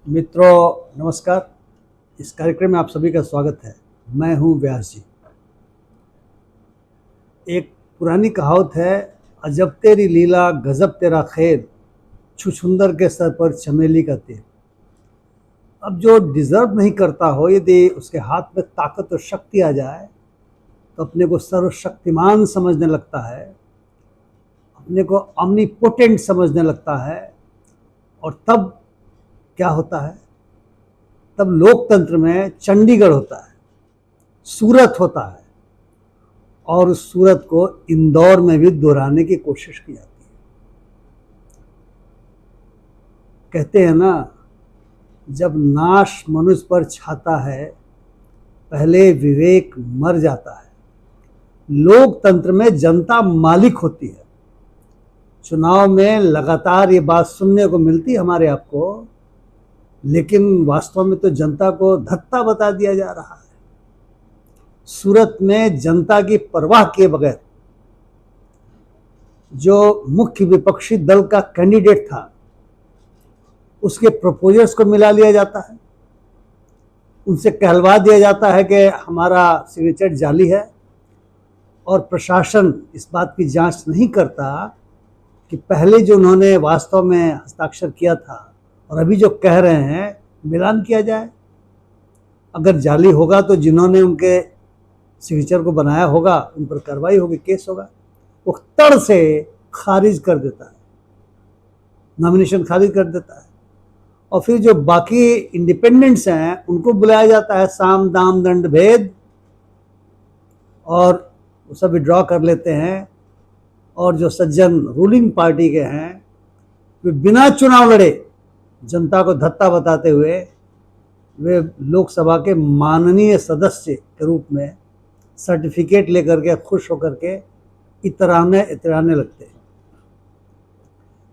मित्रों नमस्कार। इस कार्यक्रम में आप सभी का स्वागत है। मैं हूं व्यास जी। एक पुरानी कहावत है, अजब तेरी लीला गजब तेरा खेल, छुछुंदर के सर पर चमेली का तेल। अब जो डिजर्व नहीं करता हो, यदि उसके हाथ में ताकत और शक्ति आ जाए तो अपने को सर्वशक्तिमान समझने लगता है, अपने को ऑमनीपोटेंट समझने लगता है। और तब क्या होता है? तब लोकतंत्र में चंडीगढ़ होता है, सूरत होता है, और उस सूरत को इंदौर में भी दोहराने की कोशिश की जाती है। कहते हैं ना, जब नाश मनुष्य पर छाता है पहले विवेक मर जाता है। लोकतंत्र में जनता मालिक होती है। चुनाव में लगातार ये बात सुनने को मिलती है हमारे आपको, लेकिन वास्तव में तो जनता को धत्ता बता दिया जा रहा है। सूरत में जनता की परवाह किए बगैर जो मुख्य विपक्षी दल का कैंडिडेट था, उसके प्रपोजर्स को मिला लिया जाता है, उनसे कहलवा दिया जाता है कि हमारा सिग्नेचर जाली है, और प्रशासन इस बात की जांच नहीं करता कि पहले जो उन्होंने वास्तव में हस्ताक्षर किया था और अभी जो कह रहे हैं मिलान किया जाए। अगर जाली होगा तो जिन्होंने उनके सिग्नेचर को बनाया होगा उन पर कार्रवाई होगी, केस होगा। वो तड़ से खारिज कर देता है, नॉमिनेशन खारिज कर देता है। और फिर जो बाकी इंडिपेंडेंट्स हैं उनको बुलाया जाता है, साम दाम दंड भेद, और वो सब विड्रॉ कर लेते हैं। और जो सज्जन रूलिंग पार्टी के हैं वे बिना चुनाव लड़े जनता को धत्ता बताते हुए वे लोकसभा के माननीय सदस्य के रूप में सर्टिफिकेट लेकर के खुश होकर के इतराने लगते हैं।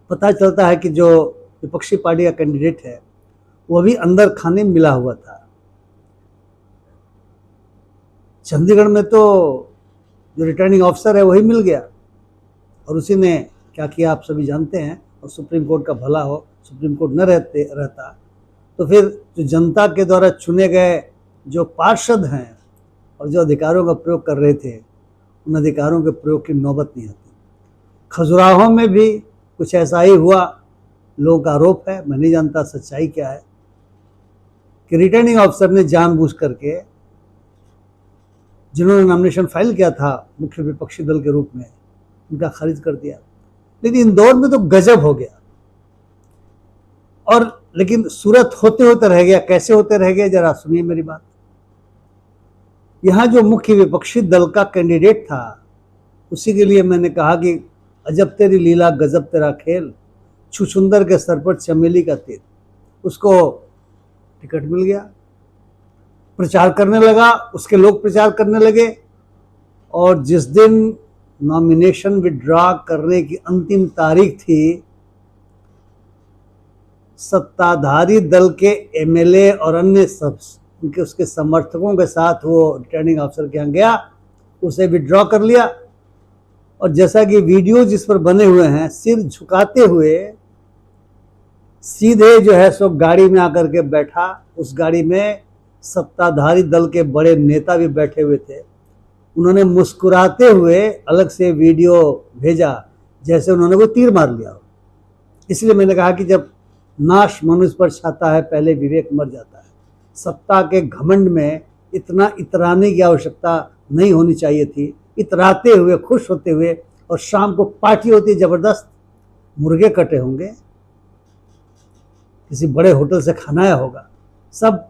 पता चलता है कि जो विपक्षी पार्टी का कैंडिडेट है वो भी अंदर खाने मिला हुआ था। चंडीगढ़ में तो जो रिटर्निंग ऑफिसर है वही मिल गया, और उसी ने क्या किया आप सभी जानते हैं। और सुप्रीम कोर्ट का भला हो, सुप्रीम कोर्ट न रहता तो फिर जो जनता के द्वारा चुने गए जो पार्षद हैं और जो अधिकारों का प्रयोग कर रहे थे, उन अधिकारों के प्रयोग की नौबत नहीं आती। खजुराहो में भी कुछ ऐसा ही हुआ। लोगों का आरोप है, मैं नहीं जानता सच्चाई क्या है, कि रिटर्निंग ऑफिसर ने जानबूझ करके जिन्होंने नॉमिनेशन फाइल किया था मुख्य विपक्षी दल के रूप में, उनका खारिज कर दिया। लेकिन इंदौर में तो गजब हो गया। और लेकिन सूरत होते होते रह गया। कैसे होते रह गया, जरा सुनिए मेरी बात। यहां जो मुख्य विपक्षी दल का कैंडिडेट था, उसी के लिए मैंने कहा कि अजब तेरी लीला गजब तेरा खेल, छुछुंदर के सर पर चमेली का तेल। उसको टिकट मिल गया, प्रचार करने लगा, उसके लोग प्रचार करने लगे। और जिस दिन नॉमिनेशन विड्रॉ करने की अंतिम तारीख थी, सत्ताधारी दल के एमएलए और अन्य सब उनके उसके समर्थकों के साथ वो रिटर्निंग ऑफिसर के यहाँ गया, उसे विड्रॉ कर लिया। और जैसा कि वीडियो जिस पर बने हुए हैं, सिर झुकाते हुए सीधे जो है सो गाड़ी में आकर के बैठा। उस गाड़ी में सत्ताधारी दल के बड़े नेता भी बैठे हुए थे। उन्होंने मुस्कुराते हुए अलग से वीडियो भेजा, जैसे उन्होंने कोई तीर मार लिया हो। इसलिए मैंने कहा कि जब नाश मनुष्य पर छाता है पहले विवेक मर जाता है। सत्ता के घमंड में इतना इतराने की आवश्यकता नहीं होनी चाहिए थी। इतराते हुए, खुश होते हुए, और शाम को पार्टी होती है जबरदस्त, मुर्गे कटे होंगे, किसी बड़े होटल से खाना आया होगा, सब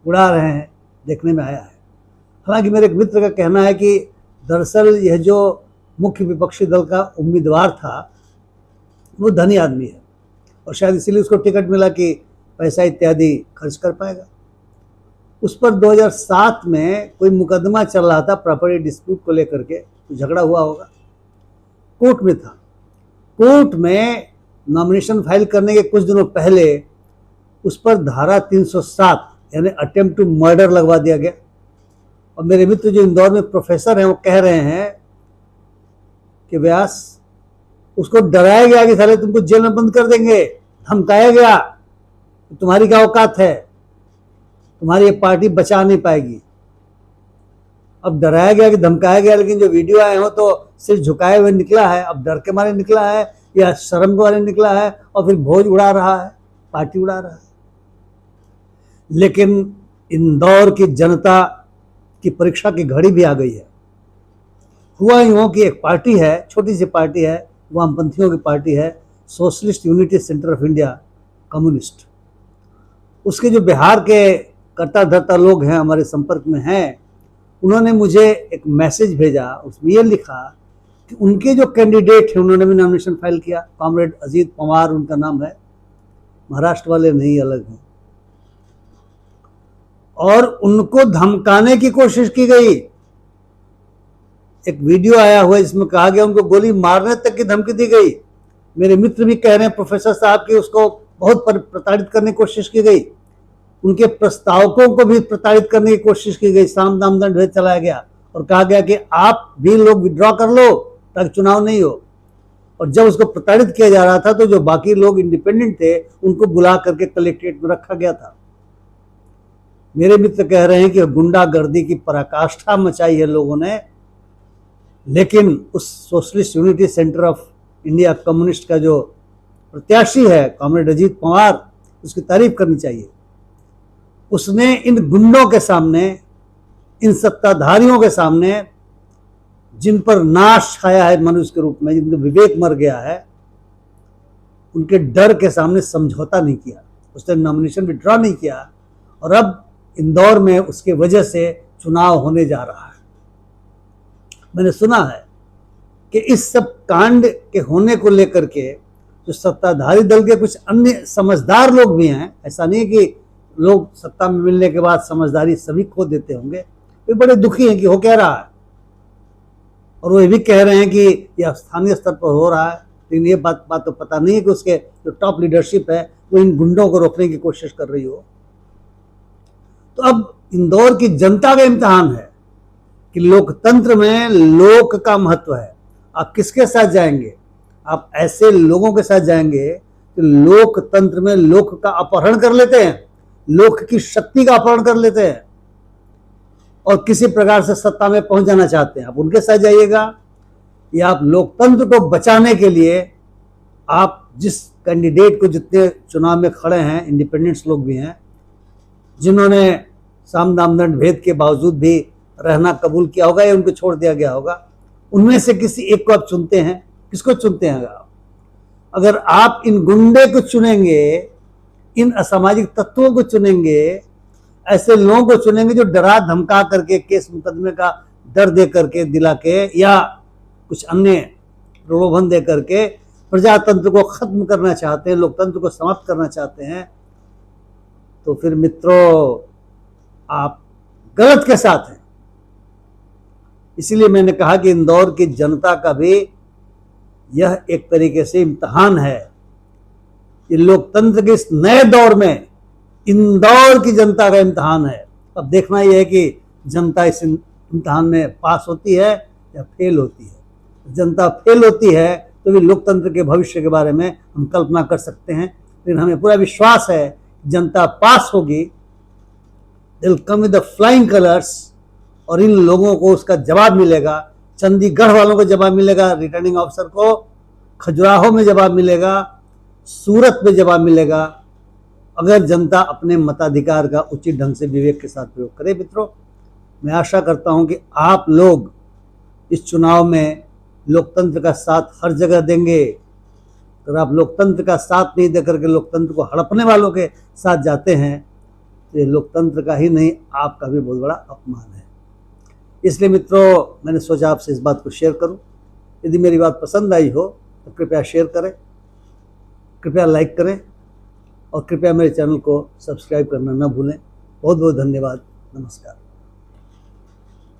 उड़ा रहे हैं, देखने में आया है। हालांकि मेरे एक मित्र का कहना है कि दरअसल यह जो मुख्य विपक्षी दल का उम्मीदवार था वो धनी आदमी है, और शायद इसीलिए उसको टिकट मिला कि पैसा इत्यादि खर्च कर पाएगा। उस पर 2007 में कोई मुकदमा चल रहा था प्रॉपर्टी डिस्प्यूट को लेकर के, तो झगड़ा हुआ होगा, कोर्ट में था। कोर्ट में नॉमिनेशन फाइल करने के कुछ दिनों पहले उस पर धारा 307 यानी अटेम्प्ट टू मर्डर लगवा दिया गया। और मेरे मित्र जो इंदौर में प्रोफेसर हैं वो कह रहे हैं कि व्यास, उसको डराया गया कि साले तुमको जेल में बंद कर देंगे, धमकाया गया तुम्हारी क्या औकात है, तुम्हारी ये पार्टी बचा नहीं पाएगी। अब डराया गया कि धमकाया गया, लेकिन जो वीडियो आए हो तो सिर झुकाए हुए निकला है। अब डर के मारे निकला है या शर्म के मारे निकला है, और फिर भोज उड़ा रहा है, पार्टी उड़ा रहा है। लेकिन इंदौर की जनता की परीक्षा की घड़ी भी आ गई है। हुआ यूं कि एक पार्टी है, छोटी सी पार्टी है, वामपंथियों की पार्टी है, socialist unity centre of India communist. उसके जो बिहार के कर्ता धर्ता लोग हैं, हमारे संपर्क में हैं, उन्होंने मुझे एक मैसेज भेजा। उसमें ये लिखा कि उनके जो कैंडिडेट हैं, उन्होंने भी नॉमिनेशन फाइल किया। कॉमरेड अजीत पवार उनका नाम है, महाराष्ट्र वाले नहीं, अलग हैं। और उनको धमकाने की कोशिश की गई। एक वीडियो आया हुआ है जिसमें कहा गया उनको गोली मारने तक की धमकी दी गई। मेरे मित्र भी कह रहे हैं प्रोफेसर साहब की उसको बहुत प्रताड़ित करने की कोशिश की गई। उनके प्रस्तावकों को भी प्रताड़ित करने की कोशिश की गई। साम दाम दंड भेद चलाया गया और कहा गया कि आप भी लोग विड्रॉ कर लो ताकि चुनाव नहीं हो। और जब उसको प्रताड़ित किया जा रहा था तो जो बाकी लोग इंडिपेंडेंट थे उनको बुला करके कलेक्ट्रेट में रखा गया था। मेरे मित्र कह रहे हैं कि गुंडागर्दी की पराकाष्ठा मचाई है लोगों ने, लेकिन उस socialist unity centre of India communist का जो प्रत्याशी है कॉमरेड अजीत पवार, उसकी तारीफ करनी चाहिए। उसने इन गुंडों के सामने, इन सत्ताधारियों के सामने, जिन पर नाश छाया है मनुष्य के रूप में, जिनका विवेक मर गया है, उनके डर के सामने समझौता नहीं किया। उसने नॉमिनेशन विड्रॉ नहीं किया और अब इंदौर में उसके वजह से चुनाव होने जा रहा है। मैंने सुना है कि इस सब कांड के होने को लेकर के जो सत्ताधारी दल के कुछ अन्य समझदार लोग भी हैं, ऐसा नहीं है कि लोग सत्ता में मिलने के बाद समझदारी सभी खो देते होंगे, वे बड़े दुखी हैं कि हो क्या रहा है। और वो ये भी कह रहे हैं कि यह स्थानीय स्तर पर हो रहा है, लेकिन ये बात तो पता नहीं है कि उसके जो टॉप लीडरशिप है वो इन गुंडों को रोकने की कोशिश कर रही हो। तो अब इंदौर की जनता का इम्तिहान है कि लोकतंत्र में लोक का महत्व है। आप किसके साथ जाएंगे? आप ऐसे लोगों के साथ जाएंगे कि लोकतंत्र में लोक का अपहरण कर लेते हैं, लोक की शक्ति का अपहरण कर लेते हैं और किसी प्रकार से सत्ता में पहुंच जाना चाहते हैं। आप उनके साथ जाइएगा, या आप लोकतंत्र को बचाने के लिए आप जिस कैंडिडेट को, जितने चुनाव में खड़े हैं, इंडिपेंडेंट्स लोग भी हैं, जिन्होंने साम दाम दंड भेद के बावजूद भी रहना कबूल किया होगा या उनको छोड़ दिया गया होगा, उनमें से किसी एक को आप चुनते हैं। किसको चुनते हैं? अगर आप इन गुंडे को चुनेंगे, इन असामाजिक तत्वों को चुनेंगे, ऐसे लोगों को चुनेंगे जो डरा धमका करके, केस मुकदमे का डर दे करके, दिला के, या कुछ अन्य प्रलोभन दे करके प्रजातंत्र को खत्म करना चाहते हैं, लोकतंत्र को समाप्त करना चाहते हैं, तो फिर मित्रों आप गलत के साथ हैं। इसलिए मैंने कहा कि इंदौर की जनता का भी यह एक तरीके से इम्तिहान है। ये लोकतंत्र के इस नए दौर में इंदौर की जनता का इम्तिहान है। अब देखना यह है कि जनता इस इम्तिहान में पास होती है या फेल होती है। जनता फेल होती है तो भी लोकतंत्र के भविष्य के बारे में हम कल्पना कर सकते हैं, लेकिन हमें पूरा विश्वास है जनता पास होगी। They will come with the flying colours, और इन लोगों को उसका जवाब मिलेगा। चंडीगढ़ वालों को जवाब मिलेगा, रिटर्निंग ऑफिसर को खजुराहो में जवाब मिलेगा, सूरत में जवाब मिलेगा, अगर जनता अपने मताधिकार का उचित ढंग से विवेक के साथ प्रयोग करे। मित्रों, मैं आशा करता हूं कि आप लोग इस चुनाव में लोकतंत्र का साथ हर जगह देंगे। अगर आप लोकतंत्र का साथ नहीं देकर के लोकतंत्र को हड़पने वालों के साथ जाते हैं तो ये लोकतंत्र का ही नहीं, आपका भी बहुत बड़ा अपमान है। इसलिए मित्रों, मैंने सोचा आपसे इस बात को शेयर करूं। यदि मेरी बात पसंद आई हो तो कृपया शेयर करें, कृपया लाइक करें और कृपया मेरे चैनल को सब्सक्राइब करना न भूलें। बहुत बहुत धन्यवाद। नमस्कार।